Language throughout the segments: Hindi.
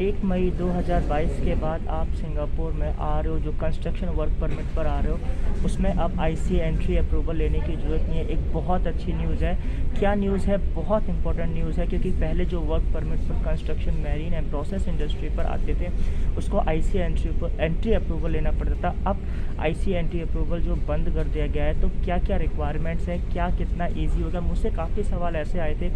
1 मई 2022 के बाद आप सिंगापुर में आ रहे हो, जो कंस्ट्रक्शन वर्क परमिट पर आ रहे हो, उसमें अब आईसीए एंट्री अप्रूवल लेने की ज़रूरत नहीं है। एक बहुत अच्छी न्यूज़ है। क्या न्यूज़ है? बहुत इंपॉर्टेंट न्यूज़ है, क्योंकि पहले जो वर्क परमिट पर construction, marine and process industry पर आते थे, उसको आईसीए एंट्री अप्रूवल लेना पड़ता था। अब आईसीए एंट्री अप्रूवल जो बंद कर दिया गया है, तो क्या क्या रिक्वायरमेंट्स हैं, क्या कितना ईजी होगा। मुझसे काफ़ी सवाल ऐसे आए थे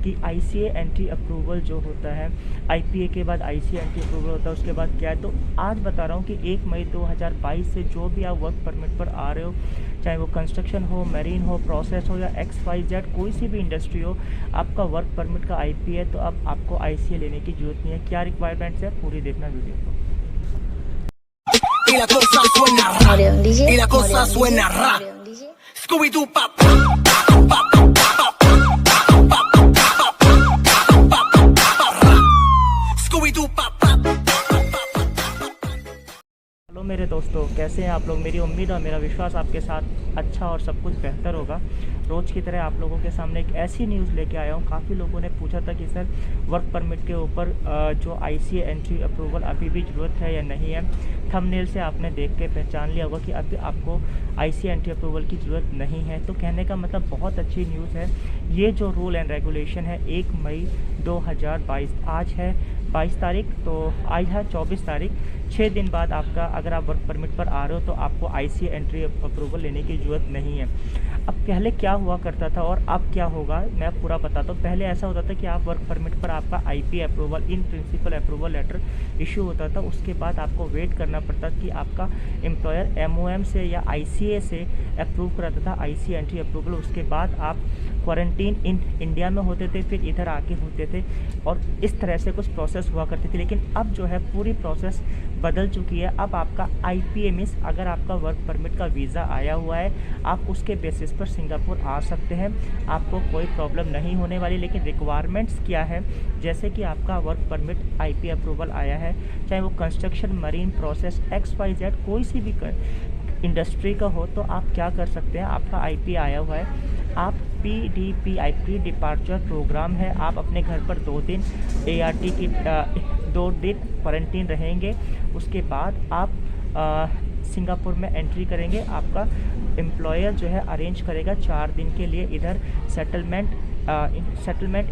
कि आईसीए एंट्री अप्रूवल जो होता है, आईपीए के बाद आईसीए एंट्री अप्रूवल होता है, उसके बाद क्या है। तो आज बता रहा हूँ कि 1 मई 2022 से जो भी आप वर्क परमिट पर आ रहे हो, चाहे वो कंस्ट्रक्शन हो, मैरीन हो, प्रोसेस हो या XYZ कोई सी भी इंडस्ट्री हो, आपका वर्क परमिट का आईपी है, तो अब आपको आईसीए लेने की ज़रूरत नहीं है। क्या रिक्वायरमेंट्स है, पूरी देखना वीडियो को। Y la cosa suena ra, y la cosa suena ra. Scooby Doo pop, Scooby Doo pop. Hello मेरे दोस्तों, कैसे हैं आप लोग? मेरी उम्मीद और मेरा विश्वास आपके साथ अच्छा और सब कुछ बेहतर होगा। रोज़ की तरह आप लोगों के सामने एक ऐसी न्यूज़ लेके आया हूँ। काफ़ी लोगों ने पूछा था कि सर, वर्क परमिट के ऊपर जो आईसीए एंट्री अप्रूवल अभी भी ज़रूरत है या नहीं है। थंबनेल से आपने देख के पहचान लिया होगा कि अभी आपको आईसीए एंट्री अप्रूवल की ज़रूरत नहीं है। तो कहने का मतलब बहुत अच्छी न्यूज़ है। ये जो रूल एंड रेगुलेशन है 1 मई 2022, आज है 22 तारीख, तो आज है 24 तारीख, 6 दिन बाद आपका, अगर आप वर्क परमिट पर आ रहे हो, तो आपको आईसीए एंट्री अप्रूवल लेने की ज़रूरत नहीं है। अब पहले क्या हुआ करता था और अब क्या होगा, मैं पूरा बताता हूँ। पहले ऐसा होता था कि आप वर्क परमिट पर आपका IP approval, in principle approval letter issue होता था। उसके बाद आपको वेट करना पड़ता कि आपका एम्प्लॉयर एमओएम से या आईसीए से अप्रूव कराता था आईसीए एंट्री अप्रूवल। उसके बाद आप क्वारंटीन इन इंडिया में होते थे, फिर इधर आके होते थे, और इस तरह से कुछ प्रोसेस हुआ करती थी। लेकिन अब जो है पूरी प्रोसेस बदल चुकी है। अब आपका आईपीए मीन्स, अगर आपका वर्क परमिट का वीज़ा आया हुआ है, आप उसके बेसिस पर सिंगापुर आ सकते हैं, आपको कोई प्रॉब्लम नहीं होने वाली। लेकिन रिक्वायरमेंट्स क्या है, जैसे कि आपका वर्क परमिट आईपी अप्रूवल आया है, चाहे वो कंस्ट्रक्शन, मरीन, प्रोसेस, XYZ कोई सी भी इंडस्ट्री का हो, तो आप क्या कर सकते हैं। आपका आईपी आया हुआ है, आप PDPI प्री डिपार्चर प्रोग्राम है, आप अपने घर पर 2 दिन ART की 2 दिन क्वारंटीन रहेंगे। उसके बाद आप सिंगापुर में एंट्री करेंगे। आपका एम्प्लॉयर जो है अरेंज करेगा 4 दिन के लिए इधर settlement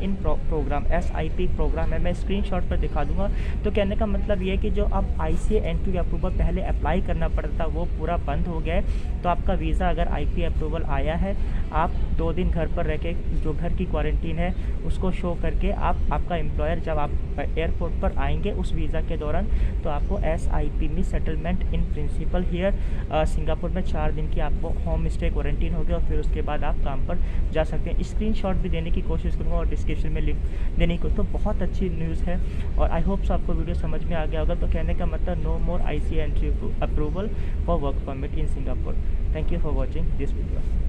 in programme, SIP programme है। मैं स्क्रीनशॉट पर दिखा दूंगा। तो कहने का मतलब ये है कि जो अब आईसीए एंट्री अप्रूवल पहले अप्लाई करना पड़ता था, वो पूरा बंद हो गया है। तो आपका वीज़ा, अगर आईपी अप्रूवल आया है, आप 2 दिन घर पर रह के, जो घर की क्वारंटीन है उसको शो करके, आपका एम्प्लॉयर जब आप एयरपोर्ट पर आएंगे उस वीज़ा के दौरान, तो आपको SIP में settlement in principle here Singapore में 4 दिन की आपको होम स्टे क्वारंटीन हो गया, और फिर उसके बाद आप काम पर जा सकते हैं। स्क्रीनशॉट भी देने की कोशिश करूँगा और डिस्क्रिप्शन में लिंक देने को। तो बहुत अच्छी न्यूज़ है, और आई होप आपको वीडियो समझ में आ गया होगा। तो कहने का मतलब, no more ICA entry approval for work permit in Singapore. Thank you for watching this video.